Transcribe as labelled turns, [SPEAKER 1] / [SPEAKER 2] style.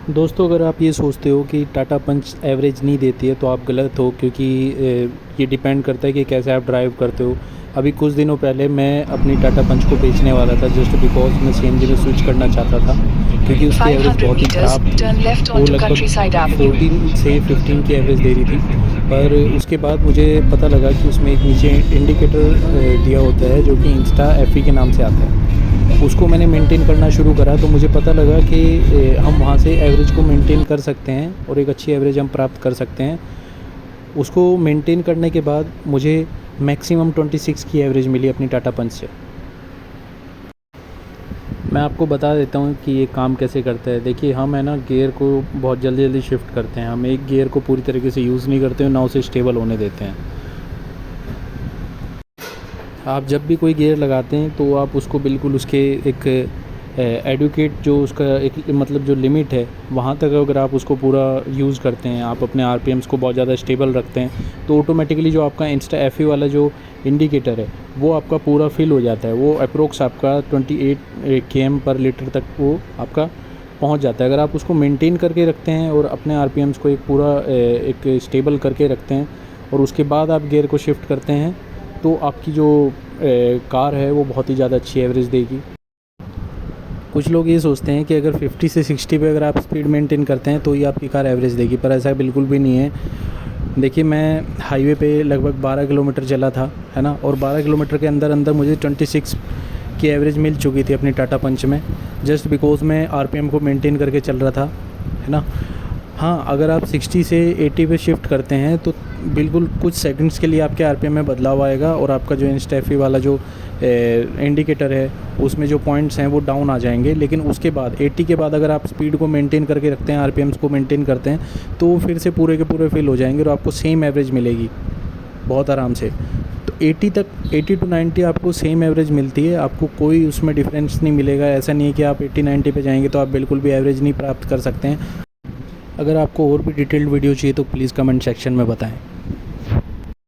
[SPEAKER 1] दोस्तों, अगर आप ये सोचते हो कि टाटा पंच एवरेज नहीं देती है तो आप गलत हो, क्योंकि ये डिपेंड करता है कि कैसे आप ड्राइव करते हो। अभी कुछ दिनों पहले मैं अपनी टाटा पंच को बेचने वाला था जस्ट बिकॉज मैं सीएनजी में स्विच करना चाहता था, क्योंकि उसकी एवरेज बहुत ही ख़राब थी। वो लगभग 14 से 15 की एवरेज दे रही थी। पर उसके बाद मुझे पता लगा कि उसमें एक नीचे इंडिकेटर दिया होता है जो कि इंस्टा एफई के नाम से आता है। उसको मैंने मेंटेन करना शुरू करा तो मुझे पता लगा कि हम वहाँ से एवरेज को मेंटेन कर सकते हैं और एक अच्छी एवरेज हम प्राप्त कर सकते हैं। उसको मेंटेन करने के बाद मुझे मैक्सिमम 26 की एवरेज मिली अपनी टाटा पंच से। मैं आपको बता देता हूँ कि ये काम कैसे करता है। देखिए, हम है ना गियर को बहुत जल्दी जल्दी शिफ्ट करते हैं। हम एक गियर को पूरी तरीके से यूज़ नहीं करते हैं, ना उसे स्टेबल होने देते हैं। आप जब भी कोई गियर लगाते हैं तो आप उसको बिल्कुल उसके एक एडुकेट जो उसका एक मतलब जो लिमिट है वहाँ तक अगर आप उसको पूरा यूज़ करते हैं, आप अपने आरपीएम्स को बहुत ज़्यादा स्टेबल रखते हैं, तो ऑटोमेटिकली जो आपका इंस्टा एफई वाला जो इंडिकेटर है वो आपका पूरा फिल हो जाता है। वो अप्रोक्स आपका 28 km पर लीटर तक वो आपका पहुंच जाता है। अगर आप उसको मेंटेन करके रखते हैं और अपने आरपीएम्स को एक पूरा एक स्टेबल करके रखते हैं और उसके बाद आप गियर को शिफ्ट करते हैं तो आपकी जो कार है वो बहुत ही ज़्यादा अच्छी एवरेज देगी। कुछ लोग ये सोचते हैं कि अगर 50 से 60 पे अगर आप स्पीड मेंटेन करते हैं तो ही आपकी कार एवरेज देगी, पर ऐसा बिल्कुल भी नहीं है। देखिए, मैं हाईवे पे लगभग 12 किलोमीटर चला था, है ना, और 12 किलोमीटर के अंदर अंदर मुझे 26 की एवरेज मिल चुकी थी अपनी टाटा पंच में, जस्ट बिकॉज मैं आरपीएम को मेंटेन करके चल रहा था, है ना। हाँ, अगर आप 60 से 80 पे शिफ्ट करते हैं तो बिल्कुल कुछ सेकंड्स के लिए आपके आरपीएम में बदलाव आएगा और आपका जो इंस्टा एफई वाला जो इंडिकेटर है उसमें जो पॉइंट्स हैं वो डाउन आ जाएंगे। लेकिन उसके बाद 80 के बाद अगर आप स्पीड को मेंटेन करके रखते हैं, आरपीएम्स को मेंटेन करते हैं, तो फिर से पूरे के पूरे फिल हो जाएंगे और आपको सेम एवरेज मिलेगी बहुत आराम से। तो 80 टू 90 आपको सेम एवरेज मिलती है, आपको कोई उसमें डिफरेंस नहीं मिलेगा। ऐसा नहीं है कि आप 80-90 पे जाएंगे तो आप बिल्कुल भी एवरेज नहीं प्राप्त कर सकते हैं। अगर आपको और भी डिटेल्ड वीडियो चाहिए तो प्लीज़ कमेंट सेक्शन में बताएं।